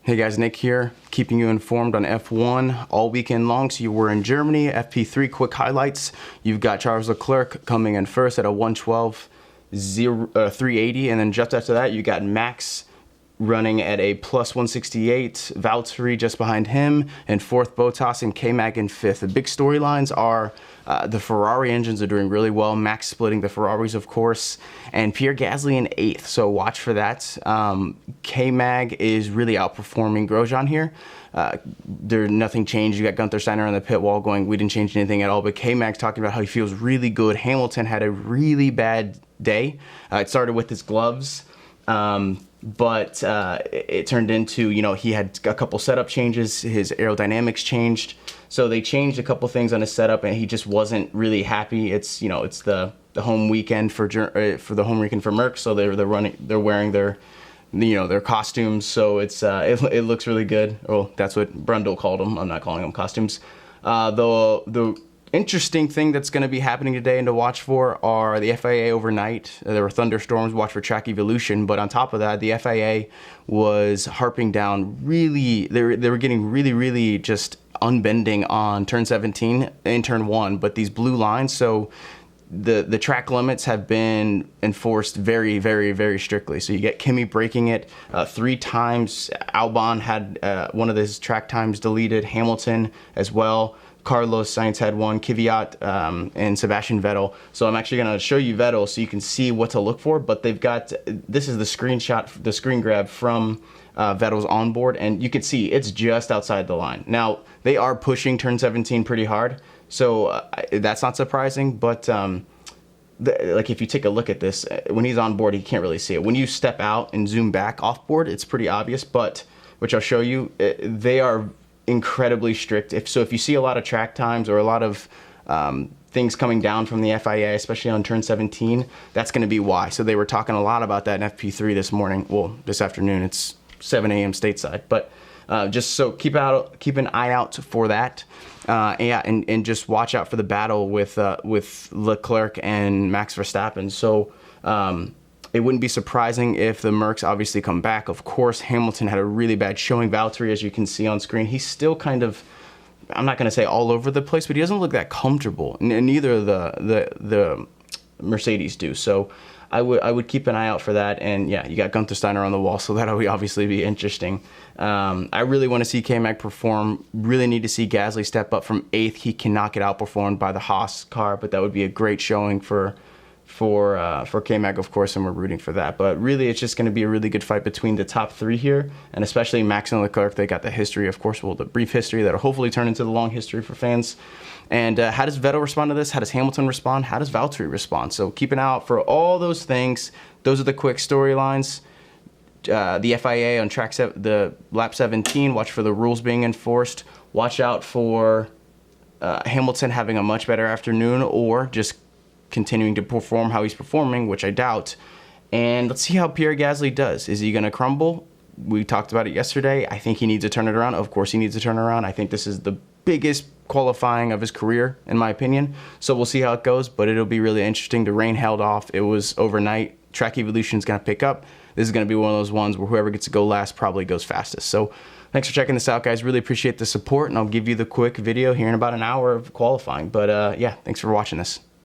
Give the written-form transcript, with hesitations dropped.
Hey guys, Nick here, keeping you informed on F1 all weekend long. So you were in Germany, FP3 quick highlights. You've got Charles Leclerc coming in first at a 112.380, and then just after that you got Max running at a plus 168, Valtteri just behind him, and fourth Bottas and KMag in fifth. The big storylines are the Ferrari engines are doing really well, Max splitting the Ferraris of course, and Pierre Gasly in eighth, so watch for that. KMag is really outperforming Grosjean here. Nothing changed. You got Gunther Steiner on the pit wall going, we didn't change anything at all, but KMag's talking about how he feels really good. Hamilton had a really bad day. It started with his gloves. But it turned into, he had a couple setup changes, his aerodynamics changed, so they changed a couple things on his setup, and he just wasn't really happy. It's it's the home weekend for the home weekend for Mercs, so they're wearing their their costumes, so it looks really good. Well, that's what Brundle called them. I'm not calling them costumes. The interesting thing that's going to be happening today and to watch for are the FIA overnight. There were thunderstorms, watch for track evolution, but on top of that, the FIA was harping down really, they were getting really just unbending on turn 17 and turn 1, but these blue lines, so the track limits have been enforced very strictly. So you get Kimi breaking it 3 times, Albon had one of his track times deleted, Hamilton as well, Carlos Sainz had one, Kyvat, and Sebastian Vettel. So I'm actually going to show you Vettel so you can see what to look for, but they've got, this is the screenshot, the screen grab from Vettel's onboard, and you can see it's just outside the line. Now, they are pushing turn 17 pretty hard, so that's not surprising, but like if you take a look at this, when he's on board, he can't really see it. When you step out and zoom back off board, it's pretty obvious, but, which I'll show you, they are incredibly strict. If you see a lot of track times or a lot of things coming down from the FIA, especially on turn 17, that's going to be why. So they were talking a lot about that in FP3 this morning. Well, this afternoon. It's 7 a.m. stateside, but just so keep an eye out for that. And just watch out for the battle with Leclerc and Max Verstappen. So it wouldn't be surprising if the Mercs obviously come back. Of course, Hamilton had a really bad showing. Valtteri, as you can see on screen, he's still kind of, I'm not going to say all over the place, but he doesn't look that comfortable. And neither of the Mercedes do. So I would keep an eye out for that. And yeah, you got Gunther Steiner on the wall, so that'll obviously be interesting. I really want to see KMag perform. Really need to see Gasly step up from 8th. He cannot get outperformed by the Haas car, but that would be a great showing for KMag, of course, and we're rooting for that. But really, it's just going to be a really good fight between the top 3 here, and especially Max and Leclerc. They got the history, of course, well, the brief history that'll hopefully turn into the long history for fans. And how does Vettel respond to this? How does Hamilton respond? How does Valtteri respond? So keep an eye out for all those things. Those are the quick storylines. The FIA on the lap 17, watch for the rules being enforced. Watch out for Hamilton having a much better afternoon, or just continuing to perform how he's performing, which I doubt. And let's see how Pierre Gasly does. Is he going to crumble? We talked about it yesterday. I think he needs to turn it around. Of course he needs to turn it around. I think this is the biggest qualifying of his career, in my opinion. So we'll see how it goes, but it'll be really interesting. The rain held off. It was overnight. Track evolution is going to pick up. This is going to be one of those ones where whoever gets to go last probably goes fastest. So thanks for checking this out, guys. Really appreciate the support, and I'll give you the quick video here in about an hour of qualifying. But yeah, thanks for watching this.